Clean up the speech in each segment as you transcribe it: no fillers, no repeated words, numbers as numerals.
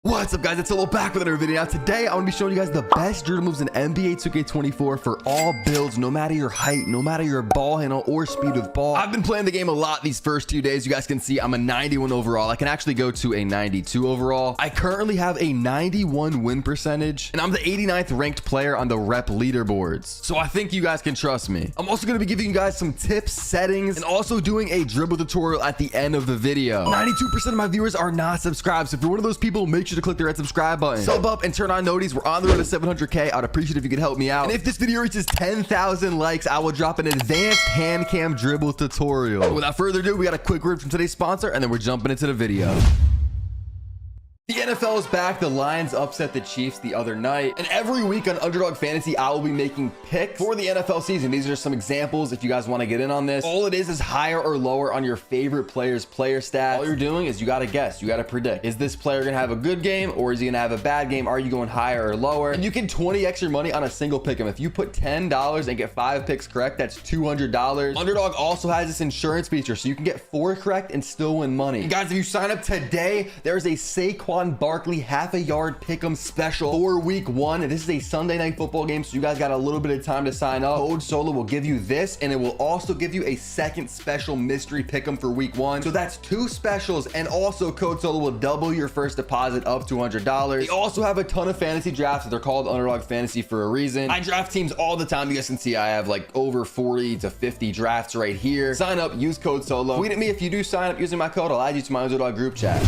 What's up, guys? It's Solo back with another video. Now today I'm going to be showing you guys the best dribble moves in NBA 2K24 for all builds, no matter your height, no matter your ball handle or speed with ball. I've been playing the game a lot these first 2 days. You guys can see I'm a 91 overall. I can actually go to a 92 overall. I currently have a 91 win percentage and I'm the 89th ranked player on the rep leaderboards. So I think you guys can trust me. I'm also going to be giving you guys some tips, settings, and also doing a dribble tutorial at the end of the video. 92% of my viewers are not subscribed. So if you're one of those people, make sure to click the red subscribe button, sub up, and turn on noties. We're on the road to 700k. I'd appreciate if you could help me out. And if this video reaches 10,000 likes, I will drop an advanced hand cam dribble tutorial. So without further ado, we got a quick word from today's sponsor, and then we're jumping into the video. The NFL is back. The Lions upset the Chiefs the other night. And every week on Underdog Fantasy, I will be making picks for the NFL season. These are some examples if you guys want to get in on this. All it is higher or lower on your favorite player's player stats. All you're doing is you got to guess. You got to predict. Is this player going to have a good game or is he going to have a bad game? Are you going higher or lower? And you can 20x your money on a single pick 'em. If you put $10 and get 5 picks correct, that's $200. Underdog also has this insurance feature, so you can get 4 correct and still win money. And guys, if you sign up today, there's a Saquon Barkley half a yard pick'em special for week 1. And this is a Sunday night football game, so you guys got a little bit of time to sign up. Code Solo will give you this, and it will also give you a second special mystery pick'em for week 1. So that's 2 specials, and also Code Solo will double your first deposit up to $100. They also have a ton of fantasy drafts. They're called Underdog Fantasy for a reason. I draft teams all the time. You guys can see I have like over 40 to 50 drafts right here. Sign up, use Code Solo. Tweet at me if you do sign up using my code. I'll add you to my Underdog group chat.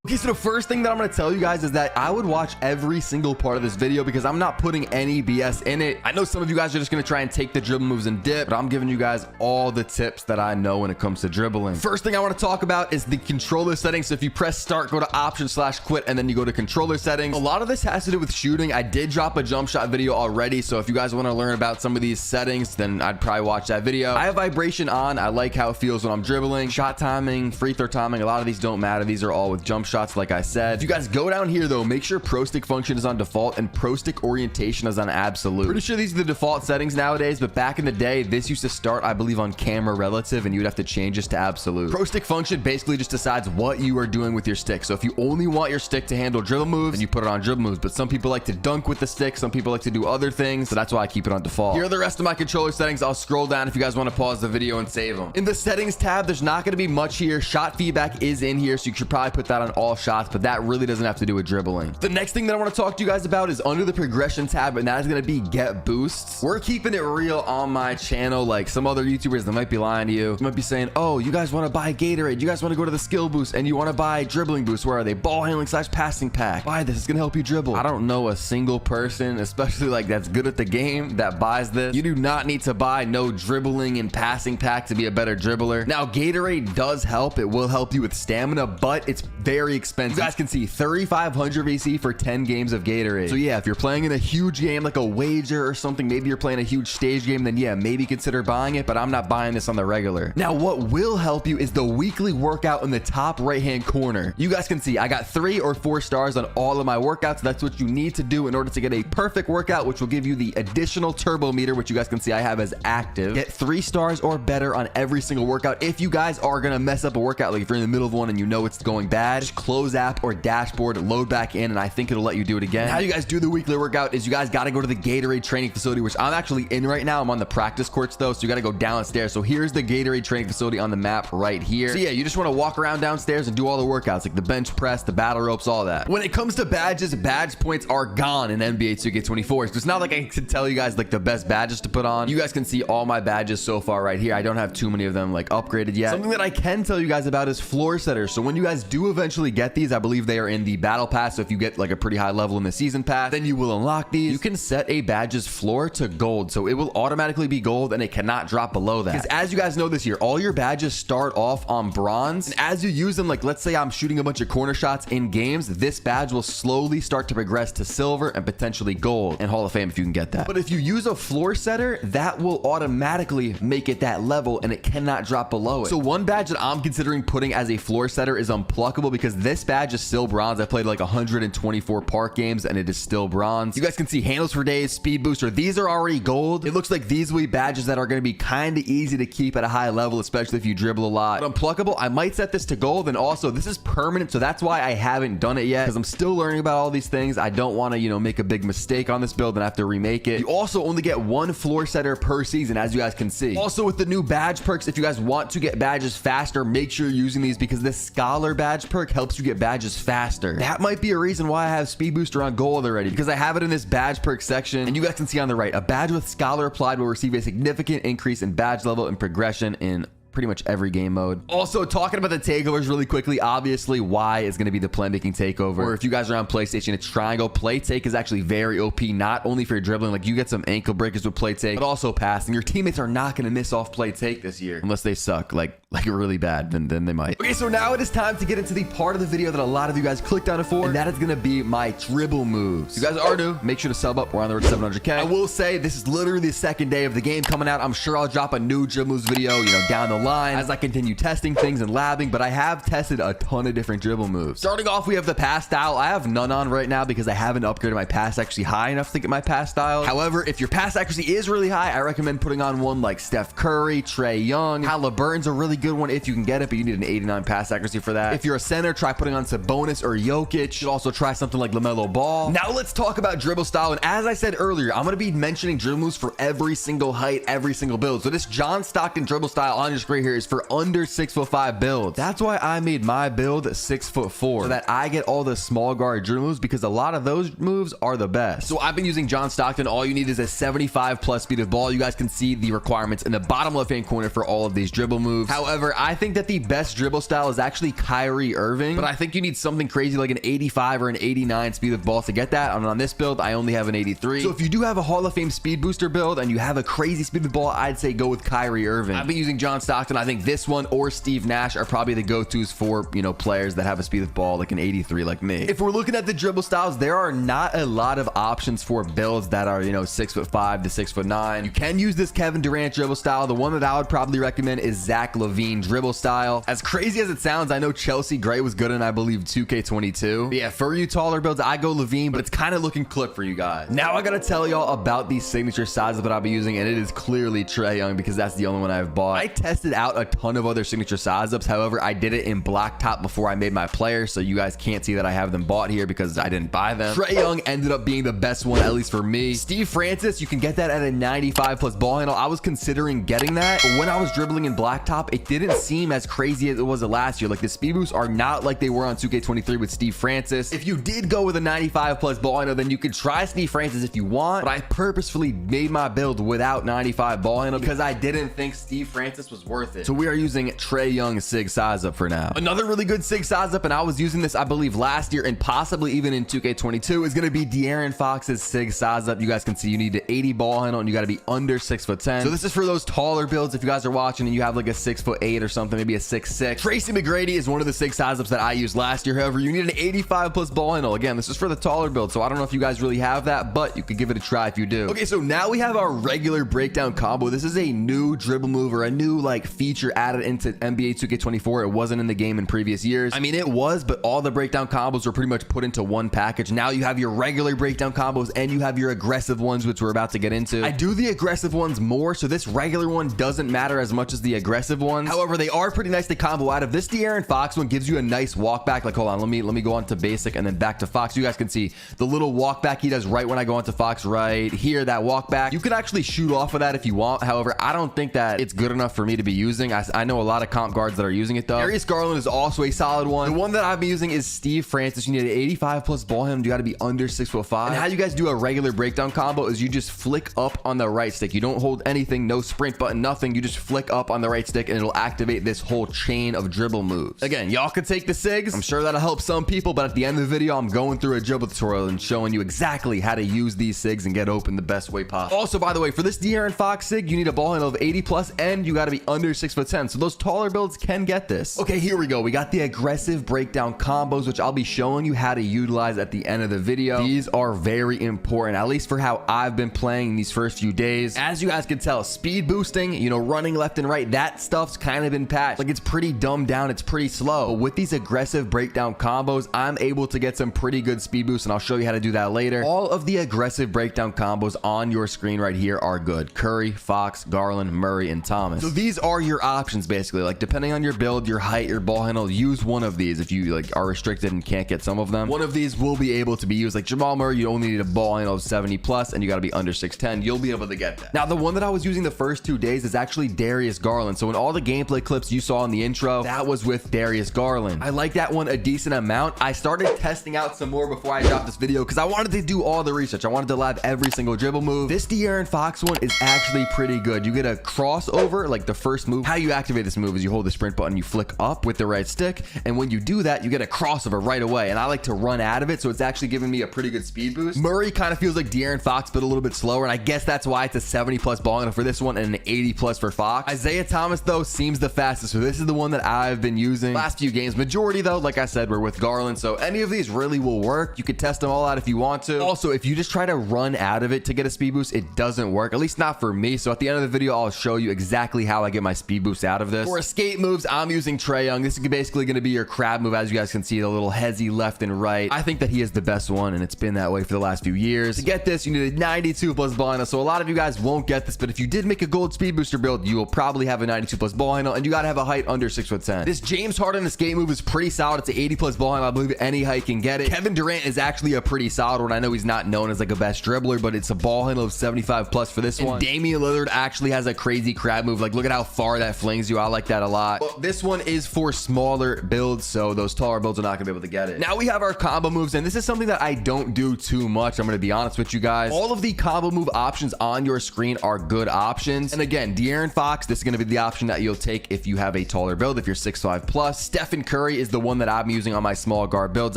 Okay, so the first thing that I'm going to tell you guys is that I would watch every single part of this video because I'm not putting any BS in it. I know some of you guys are just going to try and take the dribble moves and dip, but I'm giving you guys all the tips that I know when it comes to dribbling. First thing I want to talk about is the controller settings. So if you press start, go to option/quit, and then you go to controller settings. A lot of this has to do with shooting. I did drop a jump shot video already, so if you guys want to learn about some of these settings, then I'd probably watch that video. I have vibration on. I like how it feels when I'm dribbling. Shot timing, free throw timing, a lot of these don't matter. These are all with jump shots, like I said. If you guys go down here though, make sure pro stick function is on default and pro stick orientation is on absolute. Pretty sure these are the default settings nowadays, but back in the day, this used to start, I believe, on camera relative, and you'd have to change this to absolute. Pro stick function basically just decides what you are doing with your stick. So if you only want your stick to handle dribble moves, then you put it on dribble moves. But some people like to dunk with the stick, some people like to do other things, so that's why I keep it on default. Here are the rest of my controller settings. I'll scroll down if you guys want to pause the video and save them. In the settings tab, there's not going to be much here. Shot feedback is in here, so you should probably put that on all shots, but that really doesn't have to do with dribbling. The next thing that I want to talk to you guys about is under the progression tab, and that is going to be get boosts. We're keeping it real on my channel. Like some other YouTubers that might be lying to you, might be saying, oh, you guys want to buy Gatorade, you guys want to go to the skill boost, and you want to buy dribbling boost. Where are they? Ball handling / passing pack. Buy this, it's going to help you dribble. I don't know a single person, especially like that's good at the game, that buys this. You do not need to buy no dribbling and passing pack to be a better dribbler. Now Gatorade does help. It will help you with stamina, but it's very expensive. You guys can see 3,500 VC for 10 games of Gatorade. So yeah, if you're playing in a huge game like a wager or something, maybe you're playing a huge stage game, then yeah, maybe consider buying it, but I'm not buying this on the regular. Now what will help you is the weekly workout in the top right hand corner. You guys can see I got 3 or 4 stars on all of my workouts. That's what you need to do in order to get a perfect workout, which will give you the additional turbo meter, which you guys can see I have as active. Get 3 stars or better on every single workout. If you guys are gonna mess up a workout, like if you're in the middle of one and you know it's going bad, just close app or dashboard, load back in, and I think it'll let you do it again. How you guys do the weekly workout is you guys got to go to the Gatorade training facility, which I'm actually in right now. I'm on the practice courts though, so you got to go downstairs. So here's the Gatorade training facility on the map right here. So yeah, you just want to walk around downstairs and do all the workouts, like the bench press, the battle ropes, all that. When it comes to badges, badge points are gone in NBA 2K24. So it's not like I can tell you guys like the best badges to put on. You guys can see all my badges so far right here. I don't have too many of them like upgraded yet. Something that I can tell you guys about is floor setters. So when you guys do eventually get these, I believe they are in the battle pass. So if you get like a pretty high level in the season pass, then you will unlock these. You can set a badge's floor to gold, so it will automatically be gold and it cannot drop below that. Because as you guys know this year, all your badges start off on bronze, and as you use them, like let's say I'm shooting a bunch of corner shots in games, this badge will slowly start to progress to silver and potentially gold and Hall of Fame if you can get that. But if you use a floor setter, that will automatically make it that level and it cannot drop below it. So one badge that I'm considering putting as a floor setter is unpluckable, because this badge is still bronze. I played like 124 park games and it is still bronze. You guys can see handles for days, speed booster. These are already gold. It looks like these will be badges that are going to be kind of easy to keep at a high level, especially if you dribble a lot. But unpluckable, I might set this to gold. And also this is permanent, so that's why I haven't done it yet, because I'm still learning about all these things. I don't want to, you know, make a big mistake on this build and have to remake it. You also only get one floor setter per season, as you guys can see. Also with the new badge perks, if you guys want to get badges faster, make sure you're using these, because this scholar badge perk helps you get badges faster. That might be a reason why I have speed booster on gold already, because I have it in this badge perk section. And you guys can see on the right, a badge with scholar applied will receive a significant increase in badge level and progression in pretty much every game mode. Also, talking about the takeovers really quickly, obviously Y is going to be the playmaking takeover. Or if you guys are on PlayStation, it's triangle. Play take is actually very OP, not only for your dribbling, like you get some ankle breakers with play take, but also passing. Your teammates are not going to miss off play take this year unless they suck like really bad, then they might. Okay, so now it is time to get into the part of the video that a lot of you guys clicked on it for, and that is going to be my dribble moves. If you guys are new, make sure to sub up. We're on the road to 700k. I will say this is literally the second day of the game coming out. I'm sure I'll drop a new dribble moves video, you know, down the line as I continue testing things and labbing, but I have tested a ton of different dribble moves. Starting off, we have the pass style. I have none on right now because I haven't upgraded my pass accuracy high enough to get my pass style. However, if your pass accuracy is really high, I recommend putting on one like Steph Curry, Trae Young. Halliburton's a really good one if you can get it, but you need an 89 pass accuracy for that. If you're a center, try putting on Sabonis or Jokic. You should also try something like LaMelo Ball. Now let's talk about dribble style, and as I said earlier, I'm going to be mentioning dribble moves for every single height, every single build. So this John Stockton dribble style on your screen here is for under 6'5" builds. That's why I made my build 6'4", so that I get all the small guard dribble moves, because a lot of those moves are the best. So I've been using John Stockton. All you need is a 75 plus speed of ball. You guys can see the requirements in the bottom left hand corner for all of these dribble moves. However, I think that the best dribble style is actually Kyrie Irving, but I think you need something crazy like an 85 or an 89 speed of ball to get that. And on this build, I only have an 83. So if you do have a Hall of Fame speed booster build and you have a crazy speed of ball, I'd say go with Kyrie Irving. I've been using John Stockton. I think this one or Steve Nash are probably the go-tos for, you know, players that have a speed of ball like an 83 like me. If we're looking at the dribble styles, there are not a lot of options for builds that are, you know, 6'5" to 6'9". You can use this Kevin Durant dribble style. The one that I would probably recommend is Zach LaVine dribble style. As crazy as it sounds, I know Chelsea Gray was good in, I believe, 2K22. But yeah, for you taller builds, I go LaVine, but it's kind of looking clip for you guys. Now I gotta tell y'all about these signature sizes that I'll be using, and it is clearly Trae Young, because that's the only one I've bought. I tested out a ton of other signature size ups. However, I did it in blacktop before I made my player, so you guys can't see that I have them bought here because I didn't buy them. Trae Young ended up being the best one, at least for me. Steve Francis, you can get that at a 95 plus ball handle. I was considering getting that, but when I was dribbling in blacktop, it didn't seem as crazy as it was last year. Like the speed boosts are not like they were on 2K23 with Steve Francis. If you did go with a 95 plus ball handle, then you could try Steve Francis if you want, but I purposefully made my build without 95 ball handle because I didn't think Steve Francis was worth it. So we are using Trae Young SIG size up for now. Another really good SIG size up, and I was using this, I believe, last year and possibly even in 2K22, is going to be De'Aaron Fox's SIG size up. You guys can see you need an 80 ball handle and you got to be under 6'10". So this is for those taller builds. If you guys are watching and you have like a 6'8" or something, maybe a 6'6". Tracy McGrady is one of the 6 size ups that I used last year. However, you need an 85 plus ball handle. Again, this is for the taller build, so I don't know if you guys really have that, but you could give it a try if you do. Okay, so now we have our regular breakdown combo. This is a new dribble move, or a new like feature added into NBA 2K24. It wasn't in the game in previous years. I mean, it was, but all the breakdown combos were pretty much put into one package. Now you have your regular breakdown combos and you have your aggressive ones, which we're about to get into. I do the aggressive ones more, so this regular one doesn't matter as much as the aggressive ones. However, they are pretty nice to combo out of. This De'Aaron Fox one gives you a nice walk back. Like, hold on, let me go on to basic and then back to Fox. You guys can see the little walk back he does right when I go onto Fox right here, that walk back. You can actually shoot off of that if you want. However, I don't think that it's good enough for me to be using. I know a lot of comp guards that are using it though. Darius Garland is also a solid one. The one that I've been using is Steve Francis. You need an 85 plus ball handle. You got to be under 6'5". And how you guys do a regular breakdown combo is you just flick up on the right stick. You don't hold anything, no sprint button, nothing. You just flick up on the right stick and it'll activate this whole chain of dribble moves. Again, y'all could take the SIGs. I'm sure that'll help some people, but at the end of the video, I'm going through a dribble tutorial and showing you exactly how to use these SIGs and get open the best way possible. Also, by the way, for this De'Aaron Fox SIG, you need a ball handle of 80 plus and you got to be under under 6'10", so those taller builds can get this. Okay, here we go. We got the aggressive breakdown combos, which I'll be showing you how to utilize at the end of the video. These are very important, at least for how I've been playing these first few days. As you guys can tell, speed boosting, you know, running left and right, that stuff's kind of been patched. Like, it's pretty dumbed down, it's pretty slow. But with these aggressive breakdown combos, I'm able to get some pretty good speed boosts, and I'll show you how to do that later. All of the aggressive breakdown combos on your screen right here are good. Curry, Fox, Garland, Murray, and Thomas. So these are your options, basically. Like, depending on your build, your height, your ball handle, use one of these. If you like are restricted and can't get some of them, one of these will be able to be used. Like Jamal Murray, you only need a ball handle of 70 plus, and you got to be under 6'10". You'll be able to get that. Now, the one that I was using the first 2 days is actually Darius Garland. So in all the gameplay clips you saw in the intro, that was with Darius Garland. I like that one a decent amount. I started testing out some more before I dropped this video because I wanted to do all the research. I wanted to lab every single dribble move. This De'Aaron Fox one is actually pretty good. You get a crossover, like the first move. How you activate this move is you hold the sprint button, you flick up with the right stick, and when you do that, you get a crossover right away. And I like to run out of it, so it's actually giving me a pretty good speed boost. Murray kind of feels like De'Aaron Fox, but a little bit slower, and I guess that's why it's a 70 plus ball handle for this one and an 80 plus for Fox. Isaiah Thomas, though, seems the fastest, so this is the one that I've been using last few games. Majority, though, like I said, we're with Garland, so any of these really will work. You could test them all out if you want to. Also, if you just try to run out of it to get a speed boost, it doesn't work, at least not for me. So at the end of the video, I'll show you exactly how I get my speed boost out of this. For escape moves, I'm using Trae Young. This is basically going to be your crab move. As you guys can see, the little hezzy left and right. I think that he is the best one, and it's been that way for the last few years. To get this, you need a 92 plus ball handle, so a lot of you guys won't get this, but if you did make a gold speed booster build, you will probably have a 92 plus ball handle, and you got to have a height under 6'10". This James Harden escape move is pretty solid. It's an 80 plus ball handle. I believe any height can get it. Kevin Durant is actually a pretty solid one. I know he's not known as like a best dribbler, but it's a ball handle of 75 plus for this one. Damian Lillard actually has a crazy crab move. Like, look at how far that flings you. I like that a lot. But this one is for smaller builds, so those taller builds are not gonna be able to get it. Now we have our combo moves, and this is something that I don't do too much. I'm gonna be honest with you guys. All of the combo move options on your screen are good options. And again, De'Aaron Fox, this is gonna be the option that you'll take if you have a taller build, if you're 6'5 plus. Stephen Curry is the one that I'm using on my small guard builds.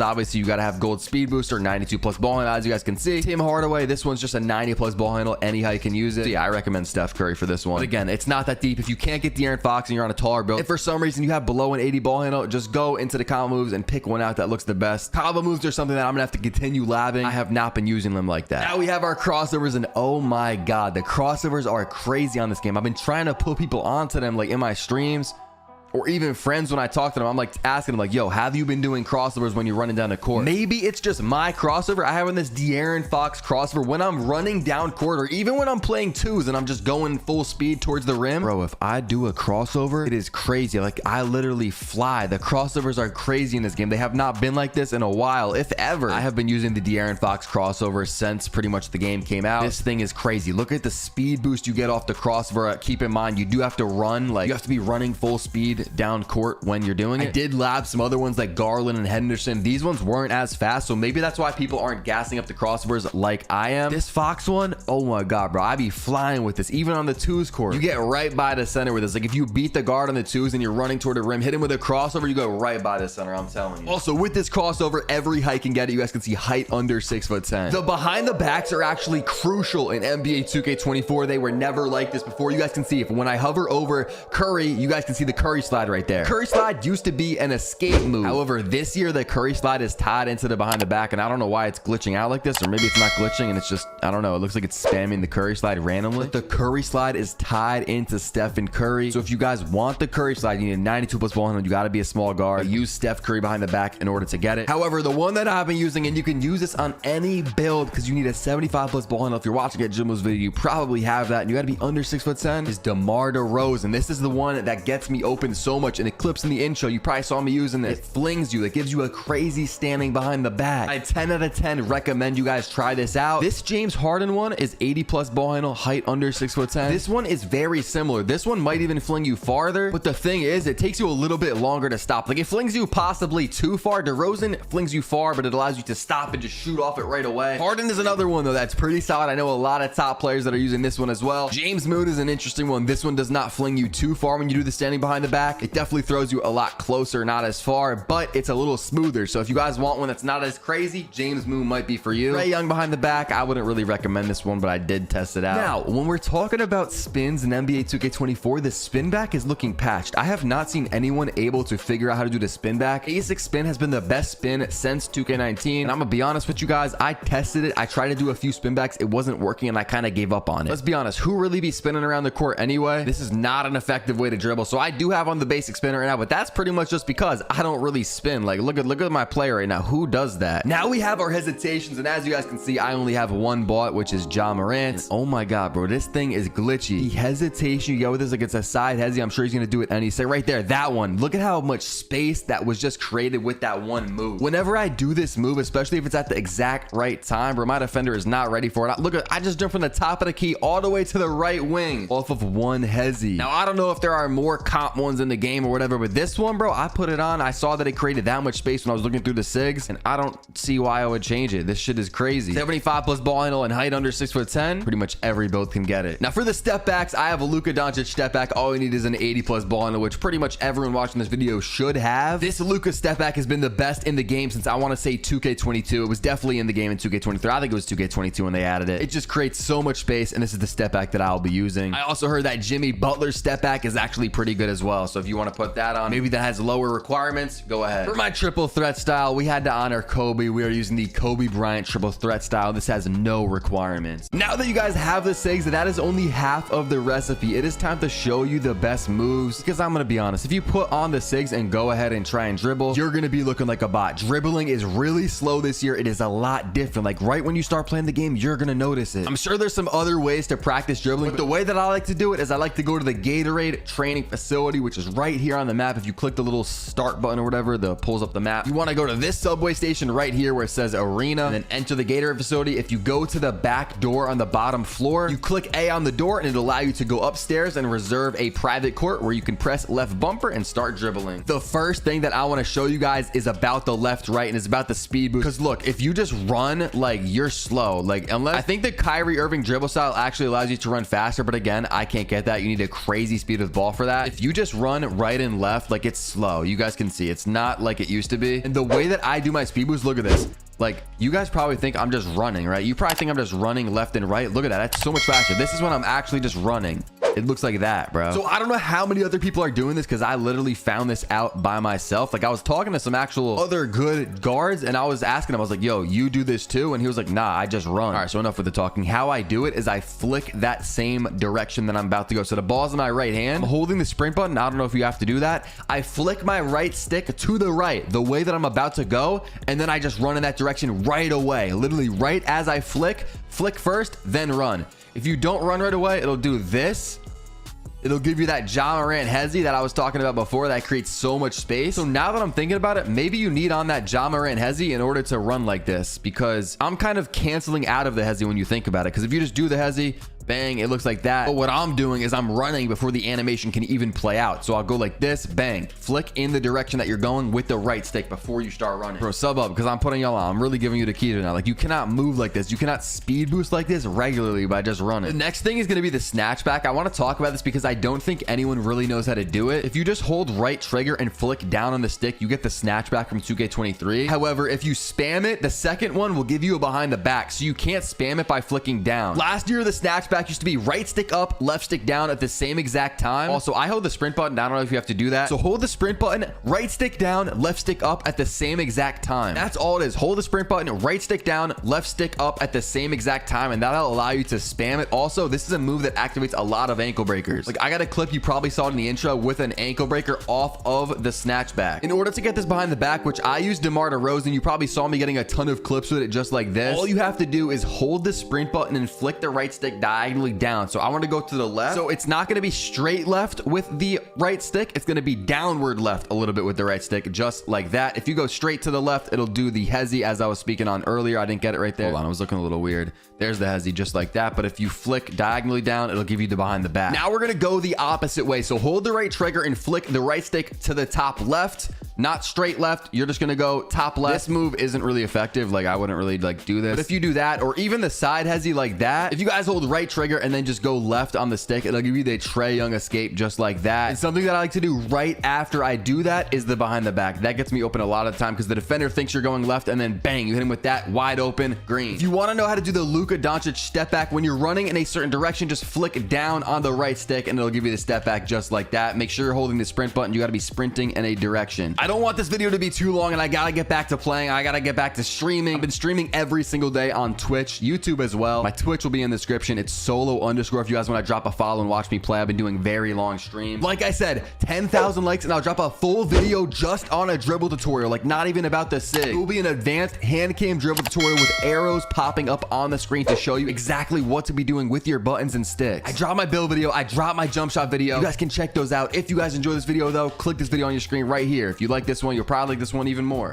Obviously, you gotta have gold speed booster, 92 plus ball handle, as you guys can see. Tim Hardaway, this one's just a 90 plus ball handle. Any height can use it. So yeah, I recommend Steph Curry for this one. But again, it's not that deep. If you can't get De'Aaron Fox and you're on a taller build, if for some reason you have below an 80 ball handle, just go into the combo moves and pick one out that looks the best. Combo moves are something that I'm gonna have to continue labbing. I have not been using them like that. Now we have our crossovers, and oh my god, the crossovers are crazy on this game. I've been trying to put people onto them, like in my streams, or even friends when I talk to them. I'm like asking them like, yo, have you been doing crossovers when you're running down the court? Maybe it's just my crossover. I have on this De'Aaron Fox crossover when I'm running down court, or even when I'm playing twos and I'm just going full speed towards the rim. Bro, if I do a crossover, it is crazy. Like, I literally fly. The crossovers are crazy in this game. They have not been like this in a while, if ever. I have been using the De'Aaron Fox crossover since pretty much the game came out. This thing is crazy. Look at the speed boost you get off the crossover. Keep in mind, you do have to run, like, you have to be running full speed down court when you're doing it. I did lab some other ones like Garland and Henderson. These ones weren't as fast, so maybe that's why people aren't gassing up the crossovers like I am. This Fox one, oh my god, bro, I be flying with this. Even on the twos court, you get right by the center with this. Like, if you beat the guard on the twos and you're running toward the rim, hit him with a crossover, you go right by the center. I'm telling you. Also, with this crossover, every height can get it. You guys can see height under 6'10". The behind the backs are actually crucial in NBA 2K24. They were never like this before. You guys can see, if when I hover over Curry, you guys can see the Curry slide right there. Curry slide used to be an escape move. However, this year the Curry slide is tied into the behind the back, and I don't know why it's glitching out like this, or maybe it's not glitching and it's just, I don't know, it looks like it's spamming the Curry slide randomly. But the Curry slide is tied into Stephen Curry. So if you guys want the Curry slide, you need a 92 plus ball handle. You got to be a small guard. Use Steph Curry behind the back in order to get it. However, the one that I've been using, and you can use this on any build because you need a 75 plus ball handle. If you're watching a Jimbo's video, you probably have that, and you got to be under 6'10", is DeMar DeRozan. This is the one that gets me open so much, and it clips in the intro. You probably saw me using this. It flings you. It gives you a crazy standing behind the back. I 10 out of 10 recommend you guys try this out. This James Harden one is 80 plus ball handle, height under 6'10". This one is very similar. This one might even fling you farther, but the thing is, it takes you a little bit longer to stop. Like, it flings you possibly too far. DeRozan flings you far, but it allows you to stop and just shoot off it right away. Harden is another one though that's pretty solid. I know a lot of top players that are using this one as well. James Moon is an interesting one. This one does not fling you too far when you do the standing behind the back. back. It definitely throws you a lot closer, not as far, but it's a little smoother. So if you guys want one that's not as crazy, James Moon might be for you. Trae Young behind the back, I wouldn't really recommend this one, but I did test it out. Now, when we're talking about spins in NBA 2K24, the spin back is looking patched. I have not seen anyone able to figure out how to do the spin back. ASIC spin has been the best spin since 2K19, and I'm gonna be honest with you guys, I tested it. I tried to do a few spin backs, it wasn't working, and I kind of gave up on it. Let's be honest, who really be spinning around the court anyway? This is not an effective way to dribble. So I do have on the basic spinner right now, but that's pretty much just because I don't really spin. Like, look at my player right now. Who does that? Now we have our hesitations, and as you guys can see, I only have one bought, which is Ja Morant. And oh my god, bro, this thing is glitchy. The hesitation you go with this, like, it's a side hezi. I'm sure he's gonna do it any second. Right there, that one. Look at how much space that was just created with that one move. Whenever I do this move, especially if it's at the exact right time, bro, my defender is not ready for it. Look at, I just jumped from the top of the key all the way to the right wing off of one hezi. Now I don't know if there are more comp ones in the game or whatever, but this one, bro, I put it on. I saw that it created that much space when I was looking through the SIGs, and I don't see why I would change it. This shit is crazy. 75 plus ball handle and height under 6'10". Pretty much every build can get it. Now for the step backs, I have a Luka Doncic step back. All you need is an 80 plus ball handle, which pretty much everyone watching this video should have. This Luka step back has been the best in the game since, I want to say, 2K22. It was definitely in the game in 2K23. I think it was 2K22 when they added it. It just creates so much space, and this is the step back that I'll be using. I also heard that Jimmy Butler's step back is actually pretty good as well. So if you want to put that on, maybe that has lower requirements, go ahead. For my triple threat style, we had to honor Kobe. We are using the Kobe Bryant triple threat style. This has no requirements. Now that you guys have the SIGs, that is only half of the recipe. It is time to show you the best moves, because I'm gonna be honest, if you put on the SIGs and go ahead and try and dribble, you're gonna be looking like a bot. Dribbling is really slow this year. It is a lot different. Like, right when you start playing the game, you're gonna notice it. I'm sure there's some other ways to practice dribbling, but the way that I like to do it is I like to go to the Gatorade training facility, which is right here on the map. If you click the little start button or whatever, that pulls up the map, you want to go to this subway station right here where it says arena, and then enter the Gatorade facility. If you go to the back door on the bottom floor, you click A on the door, and it'll allow you to go upstairs and reserve a private court where you can press left bumper and start dribbling. The first thing that I want to show you guys is about the left right, and it's about the speed boost. Because look, if you just run, like, you're slow. Like, unless, I think the Kyrie Irving dribble style actually allows you to run faster, but again, I can't get that. You need a crazy speed with ball for that. If you just run right and left, like, it's slow. You guys can see it's not like it used to be. And the way that I do my speed boost, look at this. Like, you guys probably think I'm just running, right? You probably think I'm just running left and right. Look at that. That's so much faster. This is when I'm actually just running. It looks like that, bro. So I don't know how many other people are doing this, because I literally found this out by myself. Like, I was talking to some actual other good guards, and I was asking him, I was like, yo, you do this too? And he was like, nah, I just run. All right, so enough with the talking. How I do it is I flick that same direction that I'm about to go. So the ball's in my right hand. I'm holding the sprint button. I don't know if you have to do that. I flick my right stick to the right, the way that I'm about to go, and then I just run in that direction right away. Literally right as I flick first, then run. If you don't run right away, it'll do this. It'll give you that Ja Morant hezi that I was talking about before that creates so much space. So now that I'm thinking about it, maybe you need on that Ja Morant hezi in order to run like this, because I'm kind of canceling out of the hezi when you think about it. Because if you just do the hezi, bang, it looks like that. But what I'm doing is I'm running before the animation can even play out. So I'll go like this, bang, flick in the direction that you're going with the right stick before you start running. Bro, sub up, because I'm putting y'all on. I'm really giving you the key to now. Like, you cannot move like this. You cannot speed boost like this regularly by just running. The next thing is going to be the snatch back. I want to talk about this because I don't think anyone really knows how to do it. If you just hold right trigger and flick down on the stick, you get the snatch back from 2K23. However, if you spam it, the second one will give you a behind the back. So you can't spam it by flicking down. Last year, the snatch back used to be right stick up, left stick down at the same exact time. Also, I hold the sprint button. I don't know if you have to do that. So hold the sprint button, right stick down, left stick up at the same exact time. That's all it is. Hold the sprint button, right stick down, left stick up at the same exact time, and that'll allow you to spam it. Also, this is a move that activates a lot of ankle breakers. Like, I got a clip, you probably saw it in the intro, with an ankle breaker off of the snatch back. In order to get this behind the back, which I use DeMar DeRozan, you probably saw me getting a ton of clips with it just like this. All you have to do is hold the sprint button and flick the right stick diagonally down. So I want to go to the left. So it's not going to be straight left with the right stick. It's going to be downward left a little bit with the right stick, just like that. If you go straight to the left, it'll do the hezi as I was speaking on earlier. I didn't get it right there. Hold on, I was looking a little weird. There's the hezi just like that. But if you flick diagonally down, it'll give you the behind the back. Now we're going to go the opposite way. So hold the right trigger and flick the right stick to the top left. not straight left. You're just gonna go top left. This move isn't really effective. Like I wouldn't really like do this. But if you do that, or even the side hezzy like that, if you guys hold right trigger and then just go left on the stick, it'll give you the Trae Young escape just like that. And something that I like to do right after I do that is the behind the back. That gets me open a lot of the time because the defender thinks you're going left and then bang, you hit him with that wide open green. If you want to know how to do the Luka Doncic step back when you're running in a certain direction, just flick down on the right stick and it'll give you the step back just like that. Make sure you're holding the sprint button. You got to be sprinting in a direction. I don't want this video to be too long and I got to get back to playing. I got to get back to streaming. I've been streaming every single day on Twitch, YouTube as well. My Twitch will be in the description. It's solo_ if you guys want to drop a follow and watch me play. I've been doing very long streams. Like I said, 10,000 likes and I'll drop a full video just on a dribble tutorial, like not even about the SIG. It will be an advanced hand cam dribble tutorial with arrows popping up on the screen to show you exactly what to be doing with your buttons and sticks. I dropped my build video. I dropped my jump shot video. You guys can check those out. If you guys enjoy this video though, click this video on your screen right here. If you like this one, you'll probably like this one even more.